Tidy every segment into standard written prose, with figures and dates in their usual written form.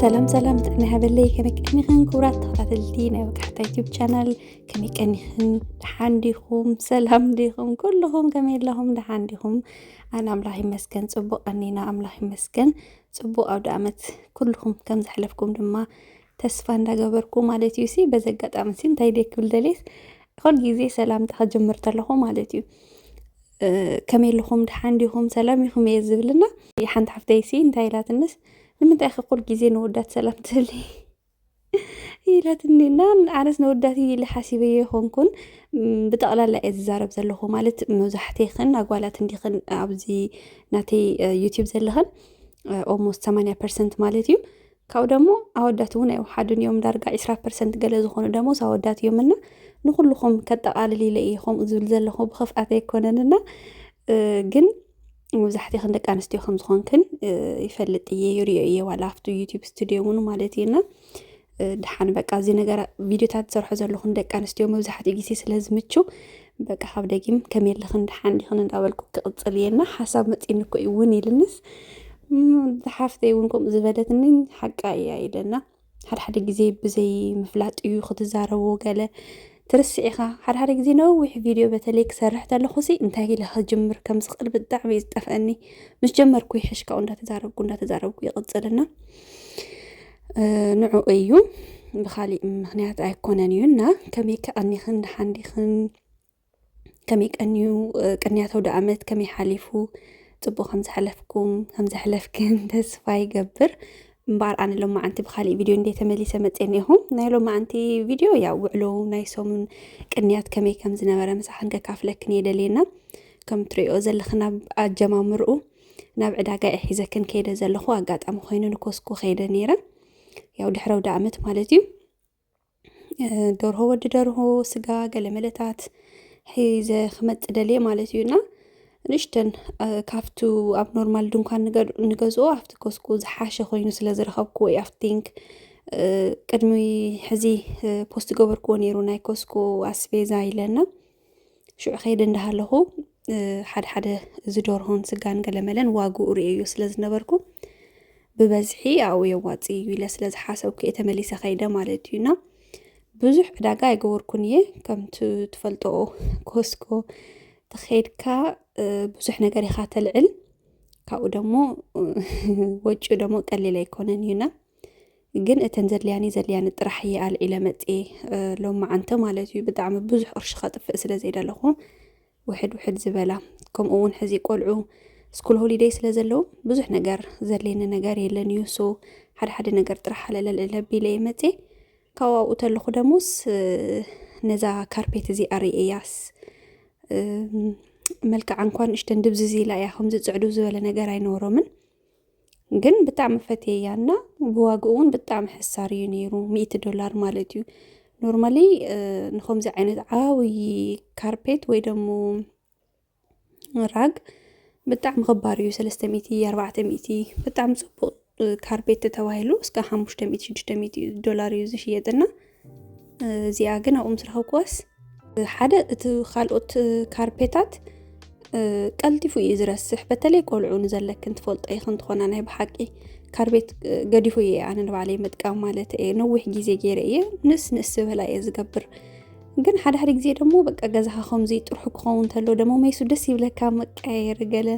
سلام سلام تقني هبلي كمكنيخن كورات تخطاتلتي نوكحتا يوتيوب channel كمكنيخن لحانديخم سلام ديخم كلهم كميل لهم لحانديخم أنا أملاحي مسكن صبو أنينا أملاحي مسكن صبو أو دامت كلهم كم زحلفكم دما تسفان دا قبركم مالتيو سي بزقات أمسين تايديك بالدليس خل جيزي سلام تخجمرت لهم مالتيو كميل لهم لحانديخم سلام يخم يزبلنا يحان تحفتيسي انتايلات الناس لما تأخذ كل جزء نودات سلامت لي هي لا تنينا عرس نوداتي اللي حاسبية هونكن بتقلا لا الزارب زلهم مالت مزحتي خن أقوالات عندي خن أبزي ناتي يوتيوب زلهم almost 8% مالتيو كاو دمو أوداتونا وحدون يوم درجة 10% جلزو خونو دمو سأودات يومنا نخلوهم كتقال لي لقيهم زلهم بخف أتيكوننا جن مزحتي خندق أنستيو خمس خونكن يفلت يوري ولا في يوتيوب ستوديو منو مالتينا دحان بقى زي نجار فيديو تاع تصرح زلو خندق أنستيو مزحتي جيسي سلازمتشو بقى حابداكيم كميل لخن دحان لخن أولكم كقصلينا حسب متينكو يوني للنس دحافتي ونكم زبالتني حقا إلنا حد جزي بزي مفلات يو خد زارو قال ترسيخا حد جزي نوح فيديو بتليك سرحت له خصي انتهي له جمر كم سقل بالدعم يستفقني مش جمر كوي حشكا وندا تزارب كوي قصلنا نوعو ايو بخالي مخنيات ايكونانيونا كمي كأني خن حندي خن كمي كأنيو كأنياتو دعمت كمي حالفو صبو خمس حلفكن تسفا يقبر مبار أنا لو ما أنت بخالي فيديو ندي تملي سمتينيهم ناي لو ما أنت فيديو يا وعلو نايسوم كنيات كمي كم زنبرة مسحن كافلك نيدلينا كم تريو زلخنا أجمامرو ناب عداقة إحيزة كن كيدا زلخو أقات أم خوينو نكوسكو خيدا نيرا يا ودحرو دعمت مالتيو دور هو ددره سقا قلملتات حيزة خمت دلي مالتيونا نشتن كافتو أب نورمال دونكان نجزو أفت كوسكو زحاشة خوينو سلازرخبكو يافتينك قدمي حزي بوست جوبر كونيرو ناي كوسكو أسبيزا إلنا شو خيدن ده له حد زدور هون سجان قلملن واجو ريو سلاز نبركو ببزحي أو يواتي ولا سلاز حاسة وكي تمليس خيدا مالتينا بزح داقا يجور كونيه كم تفلتو كوسكو تخيلكا بزح نجاري خاتل العلم كاو دمو وجو دمو قليل يكونن هنا جن اتنزل يعني زليان طرحيه قال الى متي لو ما انت مالتي بدعم بزح قرش خاطف اسلا زيدا لهم وحد زباله كم اون حزي قلعو سكول هوليداي سلا زلو بزح نجار زلينا نجار يلن يسو حد نجار طرح على بيلي متي كاو اوتلخو دموس نزا كاربيت زي ارياس ملكع عنكوان اشتن دبززي لا ياهم زعدو زباله نجار ينورمن جن بتعم فتيانا بواقعون بتعم حساري نيرو $100 مالتيو نورمالي نخوم زي عينت عاوي كاربيت ويدمو راق بتعم غباريو 300 400 بتعم صبو كاربيت تتواهلو اسكا 500 $600 يزشيدنا زي اغنا امسرخو كواس حدا خالقوت كاربيتات قلتيفو يزرسح بتلي قلعون زلك انت فولط اي خنت خونا انا بحقي كاربيت قديفو انا نبالي متقام مالت اي نوح غيزي غيريه نس بلا يزغبر ግን ሓደ ግዜ ደሞ በቃ ገዛኻ ከምዚ ጥርሑ ክኸውን ተሎ ደሞ መይሱ ደስ ይብለካ መቀየር ገለ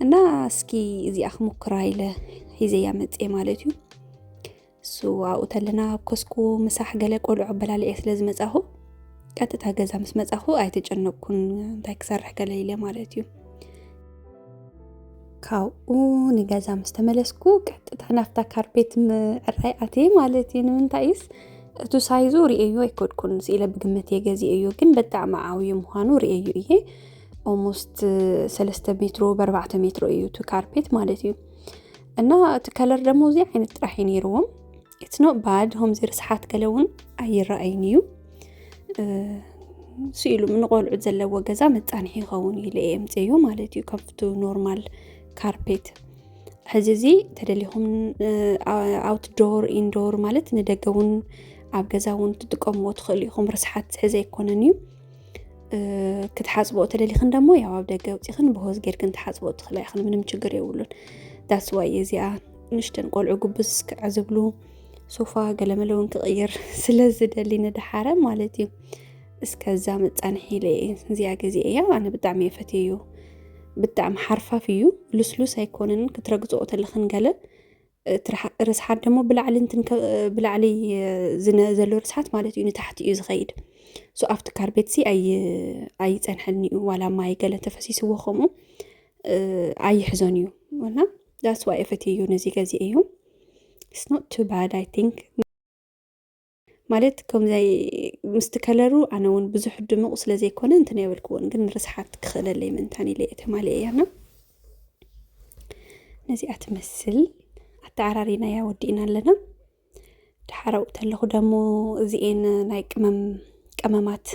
እና እስኪ እዚኣ ክሙክራ ኢለ ሒዘያ መጽ ማለት እዩ ሱ አው ተለና ኮስኮ መሳሕ ገለ ቆልዑ በላልየ ስለዚ መጻኹ ቀጥታ ገዛ ምስ መጻኹ አይተጨነቅኩን እንታይ ክሰርሕ ገለ ኢለ ማለት እዩ ካው ንገዛ ምስ ተመለስኩ ቀጥታ ናፍታ ካርፔት ምዕራይ አቴ ማለት እዩ ንምንታይስ እቱ ሳይዙ ሪኤዩ አይኮድኩን ሲለ በግምት የገዚዩ ግን በጣም ዓውይ ምዃኑ ሪኤዩ ይሄ almost 3 ሜትር በ4 ሜትር እዩ ቱ ካርፔት ማለት እዩ እና እቲ ከለር ደሞ እዚ አይነት ጥራሕ ይነርዎም it's not bad home zir ሰሓት ገለውን አይራአይኒዩ ሲሉ ምን ቆልዑ ዘለዎ ገዛ መጻንሒ ይኸውን ኢለ እምጽዩ ማለት እዩ ከፍቱ ኖርማል ካርፔት ሕዚዚ ተደሊኹም አውትዶር ኢንዶር ማለት ንደገውን ኣብ ገዛውን ትጥቀምዎ ትኽእሉ ኢኹም ርስሓት ሕዘ ይኮነን እዩ ክትሓጽቦ ተደሊኽን ደሞ ያው ኣብ ደገ ውፂኽን ብሆዝ ጌርክን ትሓጽቦ ትኽእላ ኢኽን ምንም ችግር የብሉን ዳስ ዋይ እዚኣ ንሽተን ቆልዑ ጉብስ ክዕዝብሉ ሶፋ ገለመለ እውን ክቕይር ስለ ዝደሊ ንድሓረ ማለት እዩ እስከዛ መጻንሒ ኢለ እዚኣ ገዚአ እያ ኣነ ብጣዕሚ እየ ፈትየዮ ብጣዕሚ ሓርፋፍ እዩ ልስሉስ ኣይኮነን ክትረግፅኦ ተለኽን ገለ ርስሓት ደሞ ብላዕሊ ዘሎ ርስሓት ማለት እዩ ንታሕቲ እዩ ዝኸይድ ሶ ኣብቲ ካርቤት ሲ ኣይፀንሐልኒ እዩ ዋላ ማይ ገለ ተፈሲስዎ ከምኡ ኣይሕዞን እዩ እና ዳስ ዋይ ፈትየዮ ነዚ ገዚአ እዩ it's not too bad I think ማለት ከምዘይ ምስቲ ከለሩ ኣነ እውን ብዙሕ ድሙቕ ስለ ዘይኮነ እንትን የብልክዎን ግን ርስሓት ክኽእለለይ ምንታን ኢለ ተማልየ እያና ነዚኣ ትመስል ኣተዓራሪናያ ወዲእና ኣለና ድሓረው ተለኹ ደሞ እዚአን ናይ ቀመማት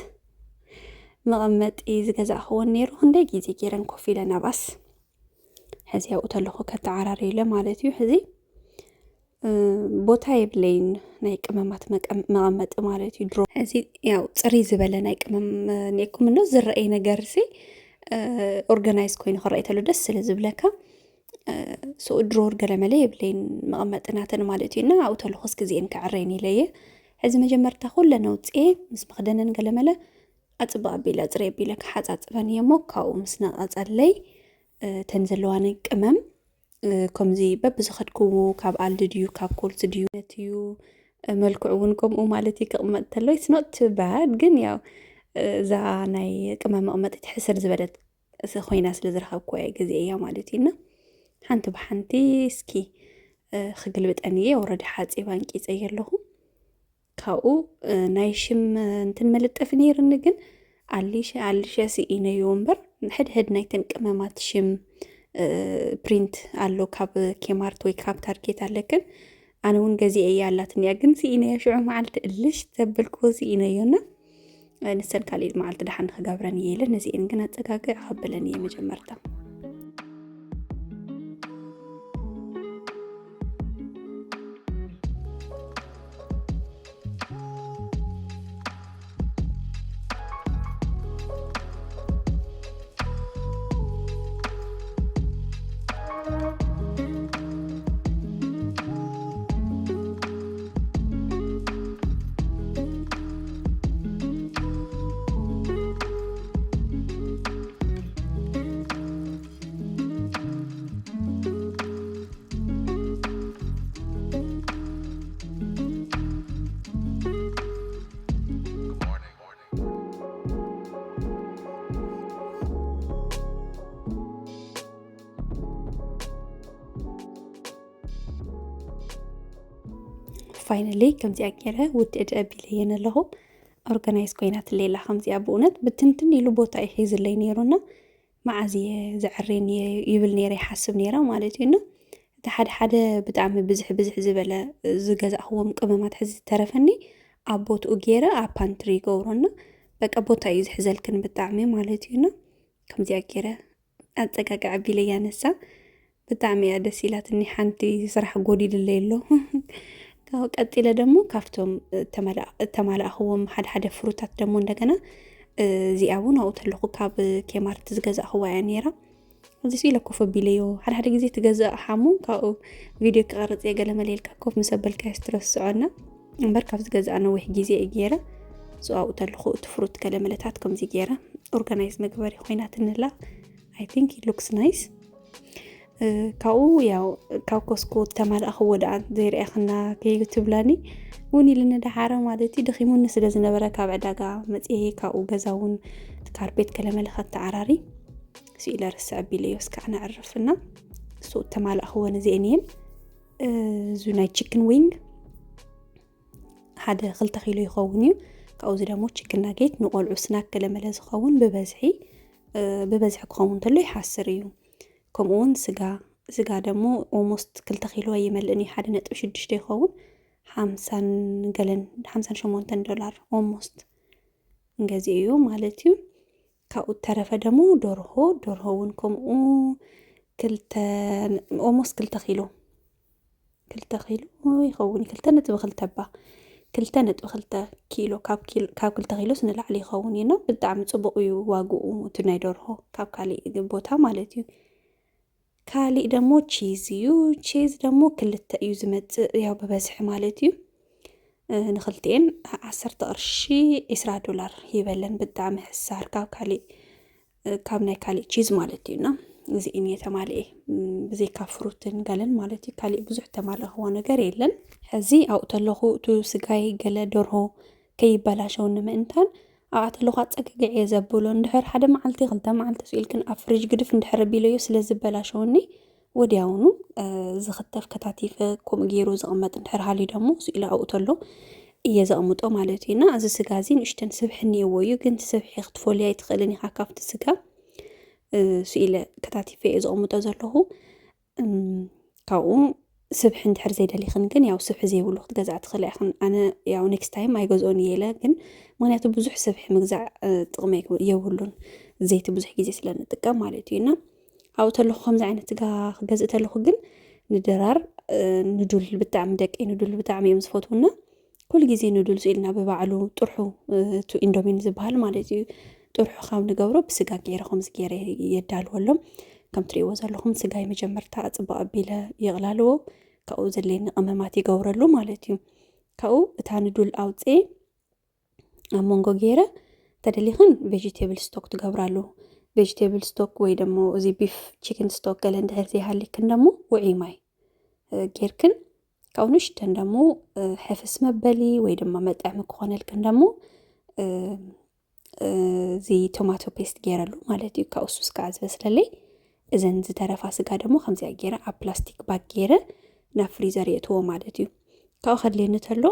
መቐመጢ ዝገዛእኽዎን ነይሩ ክንደይ ጊዜ ገይረን ኮፍ ኢለ ናባስ ሕዚ ኣብኡ ተለኹ ከተዓራሪ ኢለ ማለት እዩ ሕዚ ቦታ የብለይን ናይ ቅመማት መቐመጢ ማለት እዩ ድሮ ሕዚ ያው ፅሪ ዝበለ ናይ ቅመም ኔኩም ኖ ዝረአይ ነገር ሲ ኦርጋናይዝ ኮይኑ ክረአይ ተሎ ደስ ስለ ዝብለካ ሶ ድሮር ገለመለ የብለይን መቐመጥናተን ማለት እዩ እና ኣብኡ ተለኹስ ግዜን ክዕረይን ኢለየ ሕዚ መጀመርታ ኩለን ኣውፅኤ ምስ መኽደነን ገለመለ ኣፅቢ ኣቢለ ፅሪ ኣቢለ ክሓፃፅበን እየ ሞ ካብኡ ምስ ነቐፀለይ ተን ዘለዋን ቅመም ከምዚ በብዝኸድክዎ ካብ ኣልዲ ድዩ ካብ ኮልስ ድዩ ነትዩ መልክዑ እውን ከምኡ ማለት እዩ ክቕመጥ ተሎ it's not too bad ግን ያው እዛ ናይ ቅመም መቐመጢት ሕስር ዝበለት ኮይና ስለ ዝረኸብኩ ግዜ እያ ማለት እዩና ሓንቲ ብሓንቲ እስኪ ክግልብጠን እየ ወረዲ ሓፂባ አንቂፀየ ኣለኹ ካብኡ ናይ ሽም እንትን መልጠፍ ነይርኒ ግን ኣሊሸ ስኢነዮ እምበር ሕድሕድ ናይተን ቅመማት ሽም ፕሪንት አሎ ካብ ኬማርት ወይ ካብ ታርጌት ኣለክን ኣነ እውን ገዚአ እያ ኣላትንያ ግን ስኢነዮ ሽዑ መዓልቲ እልሽ ዘበልክዎ ስኢነዮና ንሰን ካሊእ መዓልቲ ድሓን ክገብረን እየ ኢለ ነዚአን ግን ኣፀጋግዕ ኣኸበለን እየ መጀመርታ ፋይናሊ ከምዚኣ ገይረ ውድእ ኣቢለየን ኣለኹ ኦርጋናይዝ ኮይናት ሌላ ከምዚኣ ብእውነት ብትንትን ኢሉ ቦታ ይሒዝለይ ነይሩና መዓዝየ ዘዕርየን ይብል ነይረ ይሓስብ ነይራ ማለት እዩና እቲ ሓደ ብጣዕሚ ብዙሕ ዝበለ ዝገዛእኽዎም ቅመማት ሕዚ ተረፈኒ ኣብ ቦትኡ ገይረ ኣብ ፓንትሪ ይገብሮና በቃ ቦታ እዩ ዝሕዘልክን ብጣዕሚ ማለት እዩና ከምዚኣ ገይረ ኣፀጋግዕ ኣቢለያ ነሳ ብጣዕሚ እያ ደስ ኢላትኒ ሓንቲ ስራሕ ጎዲልለይ ኣሎ ካው ቀጢለ ደሞ ካፍቶም ተማላእኽዎም ሓደ ፍሩታት ደሞ እንደገና እዚኣ እውን ኣብኡ ተለኹ ካብ ኬማርት ዝገዛእኽዋ እያ ነይራ እዚ ኢለ ኮፍ ኣቢለዮ ሓደ ግዜ ትገዛእ ሓሙ ካብኡ ቪድዮ ክቐርፅ እየ ገለ መሌልካ ኮፍ ምስ ኣበልካ ስትረስዖና እምበር ካብ ዝገዛእ ነዊሕ ግዜ እየ ገይረ ኣብኡ ተለኹ እቲ ፍሩት ገለ መለታት ከምዚ ገይረ ኦርጋናይዝ መግበሪ ኮይናት ንላ I think it looks nice ካብኡ ያው ካብ ኮስኮ ተማላእኽዎ ደኣ ዘይርአኽና ከይትብላኒ እውን ኢልና ድሓረ ማለት እዩ ደኺሙኒ ስለ ዝነበረ ካብ ዕዳጋ መፅሄ ካብኡ ገዛውን ካርቤት ከለመለኸት ተዓራሪ ስኢለ ርስዕ ኣቢለዮ እስካዕ ነዕርፍና እሱ ተማላእኽዎን እዚአን እየን እዚ ናይ ቺክን ዊንግ ሓደ 2 ኪሎ ይኸውን እዩ ካብኡ እዚ ደግሞ ቺክን ናጌት ንቆልዑ ስናክ ከለመለ ዝኸውን ብበዝሒ ክኸውን ተሎ ይሓስር እዩ ከምኡውን ስጋ ደግሞ ኦልሞስት 2 ኪሎ ይመልእኒ 1.6 ይኸውን 58 ዶላር ኦልሞስት እንገዚ እዩ ማለት እዩ ካብኡ ተረፈ ደግሞ ደርሆውን ከምኡ ኦልሞስት 2 ኪሎ ይኸውን 2.2 ባ 2.2 ኪሎ ካብ 2 ኪሎ ንላዕሊ ይኸውን እዩ ብጣዕሚ ፅቡቅ እዩ ዋግኡ እቲ ናይ ደርሆ ካብ ካሊእ ቦታ ማለት እዩ። ካሊእ ደሞ ቺዝ እዩ። ቺዝ ደሞ 2 እዩ ዝመፅእ ያው ብበዝሒ ማለት እዩ። ንክልቲአን 10 ቅርሺ $20 ይበለን ብጣዕሚ ሕሳር ካብ ናይ ካሊእ ቺዝ ማለት እዩና እዚ እኔ ተማልአ ብዘይካ ፍሩትን ገለን ማለት እዩ። ካሊእ ብዙሕ ተማልእኽዎ ነገር የለን። ሕዚ ኣብኡ ተለኹ እቲ ስጋይ ገለ ደርሆ ከይበላሸው ንምእንታን ኣብኣ ተለኹ ኣፀግግዕ እየ ዘብሎ እንድሕር ሓደ መዓልቲ 2 መዓልቲ ስኢልክን ኣብ ፍሪጅ ግድፍ እንድሕር ቢለዮ ስለ ዝበላሸውኒ ወዲያውኑ ዝኽተፍ ከታቲፈ ከምኡ ገይሩ ዝቕመጥ እንድሕር ሃልዩ ደሞ ስኢለ ኣብኡ ተሎ እየ ዘቕምጦ ማለት እዩና እዚ ስጋ እዚ ንእሽተን ስብሒ እኒአዎ እዩ ግን ስብሒ ክትፈልያ ኣይትኽእልን ኢኻ ካብቲ ስጋ ስኢለ ከታቲፈ እየ ዘቕምጦ ዘለኹ። ካብኡ ስብሒ እንድሕር ዘይደሊኽን ግን ያው ስብሒ ዘይብሉ ክትገዛእ ትኽእል ኢኽን። ኣነ ያው ኔክስት ታይም ኣይገዝኦን እየ ኢለ ግን ምክንያቱ ብዙሕ ስብሒ ምግዛዕ ጥቕሚ የብሉን ዘይቲ ብዙሕ ግዜ ስለ ንጥቀም ማለት እዩና ኣብኡ ተለኹ ከምዚ ዓይነት ስጋ ክገዝእ ተለኹ ግን ንድራር ንዱል ብጣዕሚ ደቂ ንዱል ብጣዕሚ እዮም ዝፈትውና ኩሉ ግዜ ንዱል ስኢልና ብባዕሉ ጥርሑ እቲ ኢንዶሚን ዝበሃል ማለት እዩ ጥርሑ ካብ ንገብሮ ብስጋ ገይረ ከምዚ ገይረ የዳልወሎም ከም ትሪእዎ ዘለኹም ስጋይ መጀመርታ ፅቡቅ ኣቢለ የቕላልዎ ካብኡ ዘድልየኒ ቅመማት ይገብረሉ ማለት እዩ። ካብኡ እታ ንዱል ኣውፅአ ኣብ መንጎ ገይረ ተደሊኽን ቬጂቴብል ስቶክ ትገብራሉ ቬጂቴብል ስቶክ ወይ ደሞ እዚ ቢፍ ቺክን ስቶክ ገለ እንድሕር ዘይሃልይክን ደሞ ውዑይ ማይ ጌርክን ካብኡ ንእሽተን ደሞ ሕፍስ መበሊ ወይ ድማ መጥዐሚ ክኾነልክን ደሞ እዚ ቶማቶ ፔስት ገይረሉ ማለት እዩ። ካብኡ ሱስ ከዓ ዝበስለለይ እዘን ዝተረፋ ስጋ ደሞ ከምዚኣ ገይረ ኣብ ፕላስቲክ ባግ ገይረ ናብ ፍሪዘር የእትዎ ማለት እዩ። ካብኡ ከድልየኒ ተሎ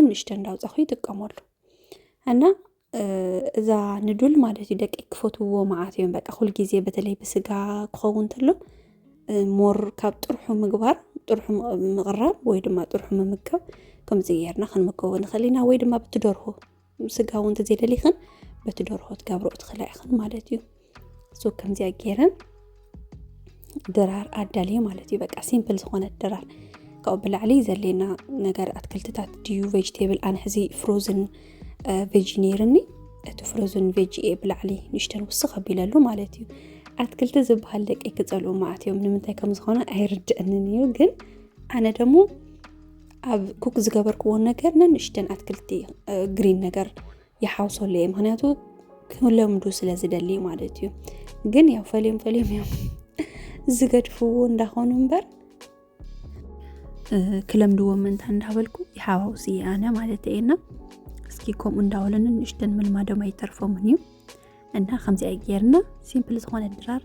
ንእሽተን እንዳውፃኹ ይጥቀመሉ እና እዛ ንዱል ማለት እዩ ደቂ ክፈትውዎ መዓት እዮም በቃ ኩሉ ግዜ በተለይ ብስጋ ክኸውን ተሎ ሞር ካብ ጥርሑ ምግባር ጥርሑ ምቕራብ ወይ ድማ ጥርሑ ምምጋብ ከምዚ ጌርና ክንምገቦ ንኽእል ኢና ወይ ድማ ብትደርሆ ስጋ እውን እንተዘይደሊኽን በቲ ደርሆ ትገብሮ ትኽእላ ኢኽን ማለት እዩ። ሶ ከምዚኣ ገይረን ድራር ኣዳልየ ማለት እዩ በቃ ሲምፕል ዝኾነ ድራር ካብኡ ብላዕሊ ዘድልየና ነገር ኣትክልትታት ድዩ ቬጅቴብል ኣነ ሕዚ ፍሮዝን ቬጂ ነይርኒ እቲ ፍሮዝን ቬጂ ብላዕሊ ንእሽተን ውስኽ ኣቢለሉ ማለት እዩ። ኣትክልቲ ዝበሃል ደቂ ክፀልኡ መዓት እዮም ንምንታይ ከም ዝኾነ ኣይርድአንን እዩ ግን ኣነ ደሞ ኣብ ኩክ ዝገበርክዎ ነገር ንእሽተን ኣትክልቲ ግሪን ነገር ይሓውሰሉ እየ ምክንያቱ ክለምዱ ስለ ዝደሊ ማለት እዩ። ግን ያው ፈልዮም እዮም ዝገድፍዎ እንዳኾኑ እምበር ክለምድዎ ምንታይ እንዳበልኩ ይሓዋውስ እየ ኣነ ማለት እየና እስኪ ከምኡ እንዳበሉን ንእሽተን መልማዶም ኣይተርፎምን እዩ እና ከምዚኣ ጌርና ሲምፕል ዝኾነ ድራር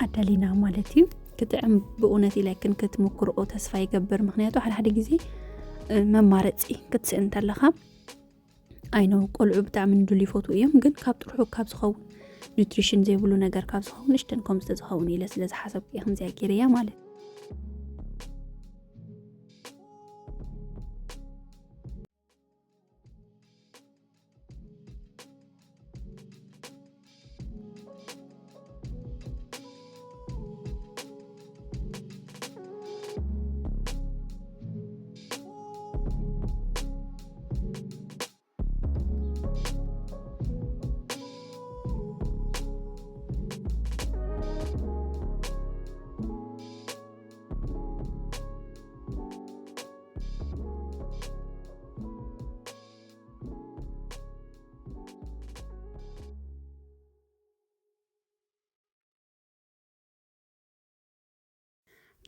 ኣዳሊና ማለት እዩ። ክጥዕም ብእውነት ኢላይክን ክትምክርኦ ተስፋ ይገብር ምክንያቱ ሓደ ግዜ መማረፂ ክትስእን ተለኻ ኣይኖ ቆልዑ ብጣዕሚ ንዱል ይፈትው እዮም ግን ካብ ጥርሑ ካብ ዝኸውን ኒውትሪሽን ዘይብሉ ነገር ካብ ዝኸውን ንእሽተን ከምዚ ዝኸውን ኢለ ስለ ዝሓሰብኩ እየ ከምዚኣ ገይረያ ማለት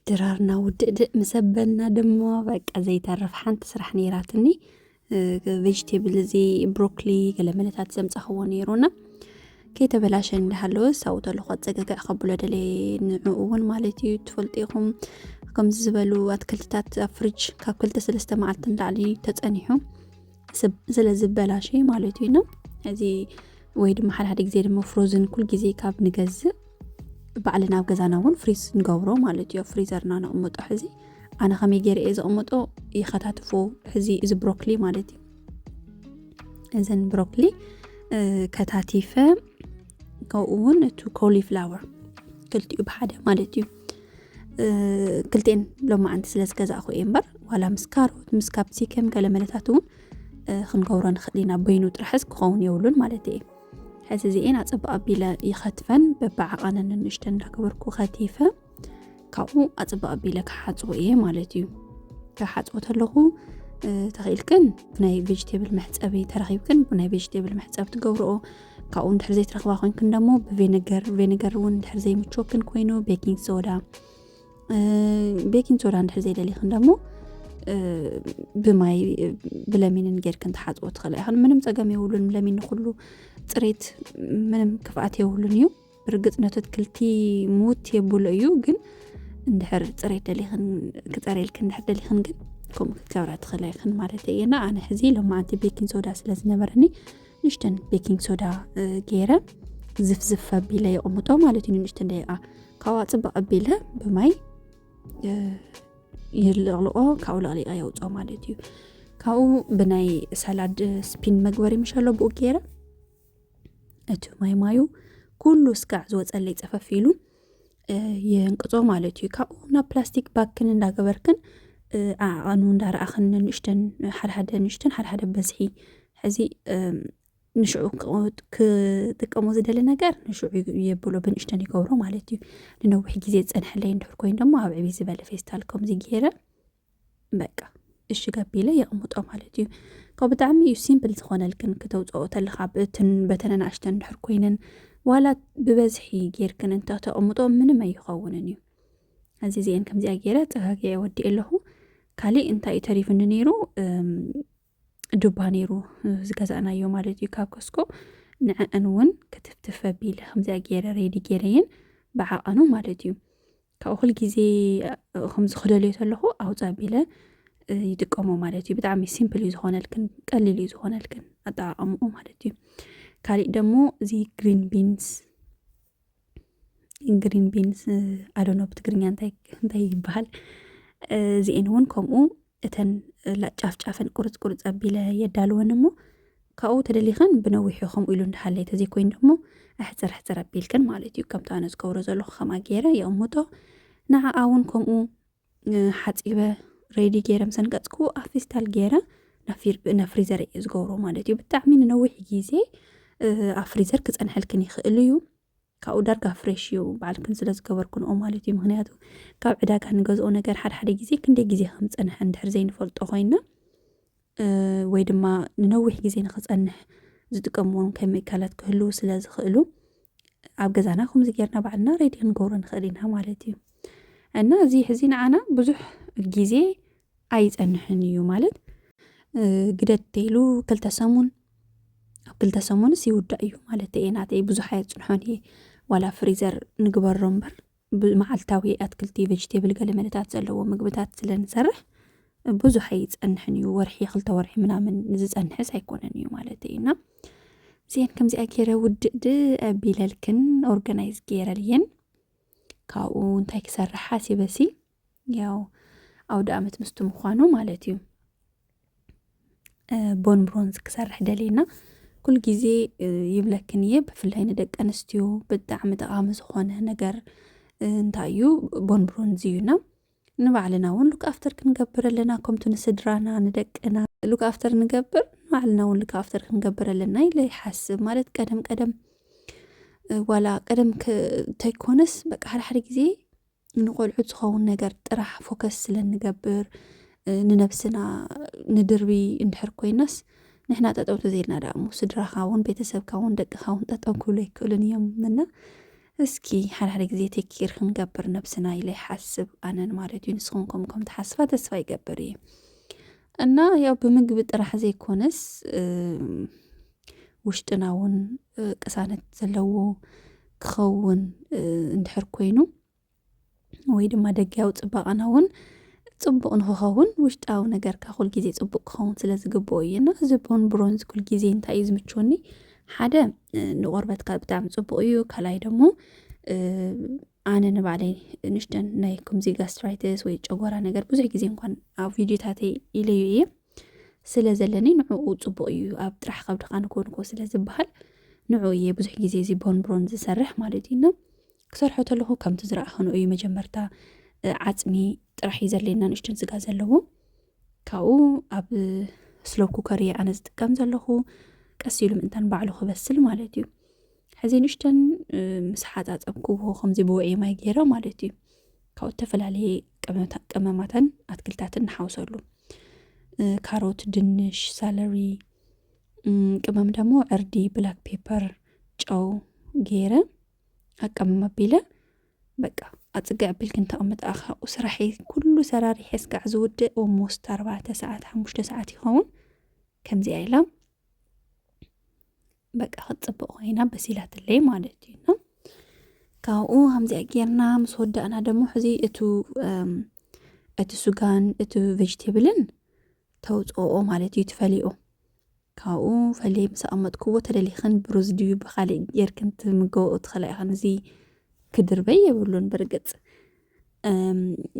ድራርና ውድእድእ ምሰበና ደሞ በቃ ዘይተርፍ ሓንቲ ስራሕ ነይራትኒ ቬጅቴብል እዚ ብሮኮሊ ገለ መለታት ዘምፀኽዎ ነይሩና ከይተበላሸ እንዳሃለወ ሳው ተለኹ ፀገገ ከብሎ ደለ ንዑ እውን ማለት እዩ ትፈልጡ ኢኹም ከምዚ ዝበሉ ኣትክልትታት ኣብ ፍሪጅ ካብ 2-3 መዓልቲ እንዳዕሊ ተፀኒሑ ስለ ዝበላሸ ማለት እዩና እዚ ወይ ድማ ሓደ ግዜ ድማ ፍሮዝን ኩል ግዜ ካብ ንገዝእ ባዕልና ኣብ ገዛና እውን ፍሪዝ ንገብሮ ማለት እዩ ፍሪዘርና ነቕምጦ ሕዚ ኣነ ከመይ ገይረ እየ ዘቕምጦ ይኸታትፎ ሕዚ እዚ ብሮኮሊ ማለት እዩ እዘን ብሮኮሊ ከታቲፈ ከምኡ እውን እቲ ኮሊፍላወር ክልቲኡ ብሓደ ማለት እዩ ክልቲአን ሎማዓንቲ ስለ ዝገዛእኹ እየ እምበር ዋላ ምስ ካሮት ምስ ካፕሲከም ገለ መለታት እውን ክንገብሮ ንኽእል ኢና በይኑ ጥራሕስ ክኸውን የብሉን ማለት እዩ ሕዚ እዚአን ኣፅቢ ኣቢለ ይኸትፈን በብዓቐነን ንእሽተን እንዳገበርኩ ኸቲፈ ካብኡ ኣፅቢ ኣቢለ ክሓፅቦ እየ ማለት እዩ ክሓፅቦ ተለኹ ተኽኢልክን ብናይ ቬጅቴብል መሕፀቢ ተረኺብክን ብናይ ቬጅቴብል መሕፀቢ ትገብርኦ ካብኡ እንድሕር ዘይትረኽባ ኮይንክን ደሞ ብቬነገር እውን እንድሕር ዘይምችወክን ኮይኑ ቤኪንግ ሶዳ እንድሕር ዘይደሊኽን ደሞ ብማይ ብለሚንን ጌርክን ተሓፅቦ ትኽእል ኢኻ ምንም ፀገም የብሉን ለሚን ኩሉ ፅሬት ምንም ክፍኣት የብሉን እዩ ብርግፅ ነቲ ኣትክልቲ ሙት የብሉ እዩ ግን እንድሕር ፅሬት ደሊኽን ክፀርየልክን እንድሕር ደሊኽን ግን ከምኡ ክትገብራ ትኽእል ኢኽን ማለት እየና ኣነ ሕዚ ሎማዓንቲ ቤኪንግ ሶዳ ስለ ዝነበረኒ ንእሽተን ቤኪንግ ሶዳ ገይረ ዝፍዝፍ ኣቢለ የቕምጦ ማለት እዩ ንእሽተን ደቂቓ ካብኡ ኣፅቢ ኣቢለ ብማይ ይልቕልቆ ካብኡ ለቕሊቐ የውፅኦ ማለት እዩ ካብኡ ብናይ ሳላድ ስፒን መግበሪ ምሻሎ ብኡ ገይረ እቲ ማዩ ኩሉ ስጋዕ ዝወፀለይ ፀፈፊሉ የንቅፆ ማለት እዩ ካብኡ ናብ ፕላስቲክ ባክን እንዳገበርክን ዓቐኑ እንዳረኣኽን ንእሽተን ሓደሓደ በዝሒ ሕዚ ንሽዑ ክጥቀሞ ዝደሊ ነገር ንሽዑ የብሎ ብንእሽተን ይገብሮ ማለት እዩ ንነዊሕ ግዜ ዝፀንሐለይ እንድሕር ኮይኑ ደሞ ኣብ ዕብይ ዝበለ ፌስታል ከምዚ ገይረ በቃ እሽግ ኣቢለ የቕምጦ ማለት እዩ ካብ ብጣዕሚ እዩ ሲምፕል ዝኾነልክን ክተውፅኦ ተለኻ በተን ኣናእሽተን እንድሕር ኮይነን ዋላ ብበዝሒ ጌርክን እንተተቕምጦ ምንም ኣይኸውንን እዩ እዚ እዚአን ከምዚኣ ገይረ ፀጋጊዐ ወዲእ ኣለኹ ካሊእ እንታይ እዩ ተሪፍኒ ነይሩ ዱባ ነይሩ ዝገዛእናዮ ማለት እዩ ካብ ኮስኮ ንዕአን እውን ክትፍትፍ ኣቢለ ከምዚኣ ገይረ ሬዲ ገይረየን ብዓቐኑ ማለት እዩ ካብኡ ኩል ግዜ ከምዚ ክደልዮ ተለኹ ኣውፃ ኣቢለ ይጥቀሞ ማለት እዩ ብጣዕሚ ሲምፕል እዩ ዝኾነልክን ቀሊል እዩ ዝኾነልክን ኣጠቃቅምኡ ማለት እዩ ካሊእ ደሞ እዚ ግሪን ቢንስ ኣዶኖ ብትግርኛ እንታይ ይበሃል እዚአን እውን ከምኡ እተን ጫፍጫፈን ቁርፅ ኣቢለ የዳልወን እሞ ካብኡ ተደሊኸን ብነዊሑ ከምኡ ኢሉ እንዳሃለይ ተዘይኮይን ደሞ ሕፅር ኣቢልክን ማለት እዩ ከምቲ ኣነ ዝገብሮ ዘለኹ ከምኣ ገይረ የቕምጦ ንዓኣ እውን ከምኡ ሓፂበ ሬዲ ገይረ ምሰንቀፅኩ ኣብ ፌስታል ገይረ ናብ ፍሪዘር እየ ዝገብሮ ማለት እዩ ብጣዕሚ ንነዊሕ ግዜ ኣብ ፍሪዘር ክፀንሐልክን ይኽእል እዩ ካብኡ ዳርጋ ፍሬሽ እዩ በዓልክን ስለ ዝገበርክንኦ ማለት እዩ ምክንያቱ ካብ ዕዳጋ ንገዝኦ ነገር ሓደ ግዜ ክንደይ ግዜ ከም ፀንሐ እንድሕር ዘይንፈልጦ ኮይና ወይ ድማ ንነዊሕ ግዜ ንክፀንሕ ዝጥቀምዎም ኬሚካላት ክህልው ስለ ዝኽእሉ ኣብ ገዛና ከምዚ ጌርና ባዕልና ሬዲ ክንገብሮ ንኽእል ኢና ማለት እዩ እና እዚ ሕዚ ንዓና ብዙሕ ግዜ ኣይፀንሕን እዩ ማለት ግደት ተይሉ 2 ሰሙን ኣብ 2 ሰሙንስ ይውዳእ እዩ ማለት እየ ናተይ ብዙሕ ኣየፅንሖን እየ ዋላ ፍሪዘር ንግበሮ እምበር ብመዓልታዊ ኣትክልቲ ቬጅቴብል ገለ መለታት ዘለዎ ምግብታት ስለንሰርሕ ብዙሕ ኣይፀንሕን እዩ ወርሒ 2 ወርሒ ምናምን ዝፀንሕስ ኣይኮነን እዩ ማለት እዩና እዚአን ከምዚኣ ገይረ ውድእ ኣቢለልክን ኦርጋናይዝ ገይረልየን ካብኡ እንታይ ክሰርሕ ሓሲበሲ ያው ኣውደ ኣመት ምስቱ ምዃኑ ማለት እዩ ቦን ብሮንዝ ክሰርሕ ደሊና ኩል ግዜ ይብለክን እየ ብፍላይ ንደቂ ኣንስትዮ ብጣዕሚ ጠቃሚ ዝኾነ ነገር እንታይ እዩ ቦን ብሮንዝ እዩና ንባዕልና እውን ሉክ ኣፍተር ክንገብር ኣለና ከምቲ ንስድራና ንደቅና ሉክ ኣፍተር ንገብር ንባዕልና እውን ሉክ ኣፍተር ክንገብር ኣለና ኢለ ይሓስብ ማለት ቀደም ዋላ ቀደም ተይኮነስ በቃ ሓደ ግዜ ንቆልዑ ዝኸውን ነገር ጥራሕ ፎከስ ስለንገብር ንነብስና ንድርቢ እንድሕር ኮይናስ ንሕና ጠጠው ተዘይልና ዳእሙ ስድራኻ እውን ቤተሰብካ እውን ደቅኻ እውን ጠጠው ክብሉ ይክእሉን እዮም እና እስኪ ሓደ ግዜ ቴክር ክንገብር ነብስና ኢለ ይሓስብ ኣነን ማለት እዩ ንስኹም ከም ተሓስባ ተስፋ ይገብር እየ እና ያው ብምግቢ ጥራሕ ዘይኮነስ ውሽጥና እውን ቅሳነት ዘለዎ ክኸውን እንድሕር ኮይኑ ወይ ድማ ደጋዊ ፅባቐና እውን ፅቡቕ ንክኸውን ውሽጣዊ ነገርካ ኩል ግዜ ፅቡቕ ክኸውን ስለ ዝግብኦ እዩና እዚ ቦን ብሮንዝ ኩል ግዜ እንታይ እዩ ዝምችወኒ ሓደ ንቆርበትካ ብጣዕሚ ፅቡቕ እዩ ካልኣይ ደሞ ኣነ ንባዕለይ ንእሽተን ናይ ከምዚ ጋስትራይተስ ወይ ጨጓራ ነገር ብዙሕ ግዜ እንኳን ኣብ ቪድዮታተይ ኢለዩ እየ ስለ ዘለኒ ንዕኡ ፅቡቕ እዩ ኣብ ጥራሕ ከብድኻ ንኮንኮ ስለ ዝበሃል ንዕኡ እየ ብዙሕ ግዜ እዚ ቦን ብሮንዝ ዝሰርሕ ማለት እዩና ክሰርሖ ተለኹ ከምቲ ዝረኣኸኑ እዩ መጀመርታ ዓፅሚ ጥራሕ እዩ ዘለና ንእሽተን ስጋ ዘለዎ ካብኡ ኣብ ስሎው ኩከር ኣነ ዝጥቀም ዘለኹ ቀስ ኢሉ ምእንታን ባዕሉ ክበስል ማለት እዩ ሕዚ ንሽተን ምስ ሓፃፀብክዎ ከምዚ ብውዕይ ማይ ገይረ ማለት እዩ ካብኡ ዝተፈላለየ ቀመማትን ኣትክልታትን ንሓውሰሉ ካሮት ድንሽ ሳለሪ ቅመም ደግሞ ዕርዲ ብላክ ፔፐር ጨው ገይረ ኣቀመም ኣቢለ በቃ ኣጽጋዕ ኣቢልክን ተቐምጥ ኣኻኡ ስራሐይ ኩሉ ሰራሪሐ እስካዕ ዝውድእ ኦልሞስት 4 ሰዓት 5 ሰዓት ይኸውን ከምዚ ኢላ በቃ ክጽብቕ ኮይና በሲላትለይ ማለት እዩ ካብኡ ከምዚ ጌርና ምስ ወዳእና ደግሞ ሕዚ እቲ ሱጋን እቲ ቬጅቴብልን ተውፅኦ ማለት እዩ ትፈሊኦ ካብኡ ፈለይ ምስ ኣቐመጥክዎ ተደሊኽን ብሩዝ ድዩ ብኻሊእ ጌርክን ትምገቦ ትኽእል ኢኻ እዚ ክድርበይ የብሉን ብርግጽ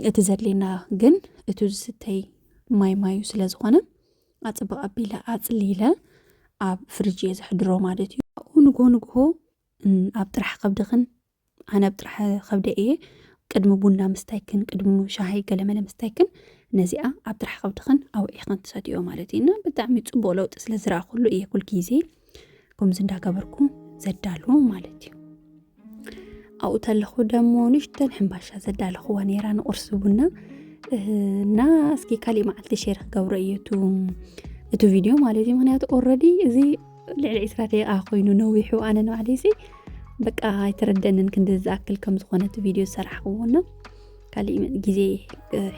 እቲ ዘድልየና ግን እቲ ዝስተይ ማዩ ስለ ዝኾነ ኣጽብቕ ኣቢለ ኣጽሊለ ኣብ ፍሪጅ ዝሕድሮ ማለት እዩ ንጎ ኣብ ጥራሕ ከብድኽን ኣነ ኣብ ጥራሕ ከብደ እየ ቅድሚ ቡና ምስታይክን ቅድሚ ሻሂ ገለመለ ምስታይክን ነዚኣ ኣብ ጥራሕ ከብድኽን ኣውዒኽን ትሰትዮ ማለት እዩና ብጣዕሚ ጽቡቕ ለውጢ ስለ ዝረኣኹሉ እየ ኩል ግዜ ከምዚ እንዳገበርኩ ዘዳሉ ማለት እዩ ኣብኡ ተለኹ ደሞ ንሽተን ሕምባሻ ዘዳለኹዋ ነይራ ንቁርሲ ቡና እና እስኪ ካሊእ መዓልቲ ሼር ክገብሮ እዩ እቲ ቪድዮ ማለት እዩ ምክንያቱ ኦልሬዲ እዚ ልዕሊ 20 ደቂቃ ኮይኑ ነዊሑ ኣነ ንባዕለይሲ በቃ ኣይተረደንን ክንዲ ዝኣክል ከም ዝኾነ እቲ ቪድዮ ሰራሕኩዎና ካሊእ ግዜ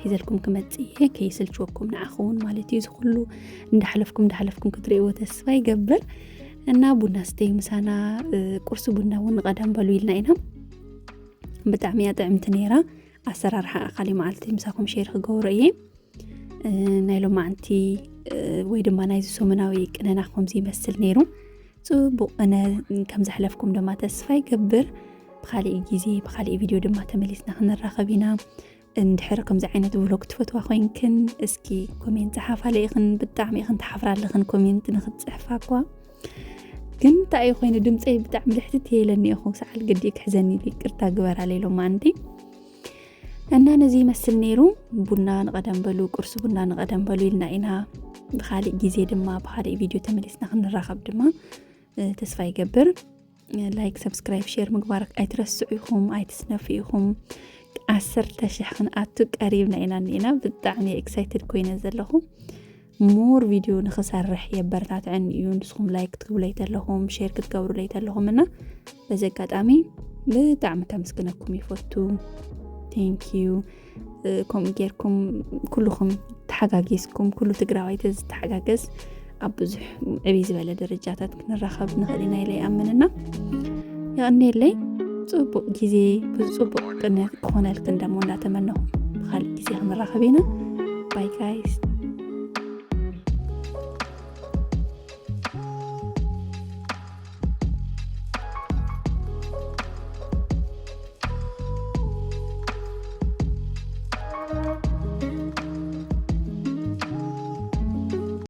ሒዘልኩም ክመጽእ ከይስልችወኩም ንዓኹውን ማለት እዩ ዝኩሉ እንዳሕለፍኩም ክትሪእዎ ተስፋ ይገብር እና ቡና ስተይ ምሳና ቁርሲ ቡና እውን ቀደም በሉ ኢልና ኢና ብጣዕሚ ጥዕምቲ ነይራ ኣሰራርሓ ካሊእ መዓልቲ ምሳኩም ሼር ክገብሮ እየ ናይ ሎማዓንቲ ወይ ድማ ናይ ሰሙናዊ ቅነና ከምዚ ይመስል ነይሩ ጽቡቕ ኣነ ከም ዝሕለፍኩም ድማ ተስፋ ይገብር ብኻሊእ ግዜ ብኻሊእ ቪድዮ ድማ ተመሊስና ክንራኸብ ኢና እንድሕር ከምዚ ዓይነት ቭሎግ ትፈትዋ ኮይንክን እስኪ ኮሜንት ሓፋለይኽን ብጣዕሚ ኢኽን ተሓፍራለኽን ኮሜንት ንኽትጽሕፋ እኳ ግን እንታይ ኮይኑ ድምፀይ ብጣዕሚ ልሕትት የለኒ እኹ ሰዓል ግዲ ክሕዘኒ ይቅርታ ግበራ ለይሎም ማንዲ እና ነዚ ይመስል ነይሩ ቡና ንቀደም በሉ ቁርሲ ቡና ንቀደም በሉ ኢልና ኢና ብኻሊእ ግዜ ድማ ብኻሊእ ቪድዮ ተመሊስና ክንራኸብ ድማ ተስፋ ይገብር ላይክ ሰብስክራይብ ሼር ምግባር ኣይትረስዑ ኢኹም ኣይትስነፉ ኢኹም 10,000 ክንኣቱ ቀሪብና ኢና ብጣዕሚ ኤክሳይትድ ኮይነ ዘለኹ ሞር ቪድዮ ንኽሰርሕ የበረታትዕን እዩ ንስኹም ላይክ ክትግብለይ ተለኹም ሼር ክትገብሩለይ ተለኹም እና በዚ ኣጋጣሚ ብጣዕሚ ከመስግነኩም ይፈቱ ቴንኪዩ ከምኡ ጌርኩም ኩልኹም ተሓጋጊዝኩም ኩሉ ትግራዋይ ተዝተሓጋገዝ ኣብ ብዙሕ ዕብይ ዝበለ ደረጃታት ክንራኸብ ንኽእል ኢና ኢለ ይኣምንና ይቕኒየለይ ጽቡቕ ግዜ ብጽቡቕ ቅንያት ክኾነልክን ደሞ እንዳተመነኹ ብኻሊእ ግዜ ክንራኸብ ኢና ባይ ጋይስ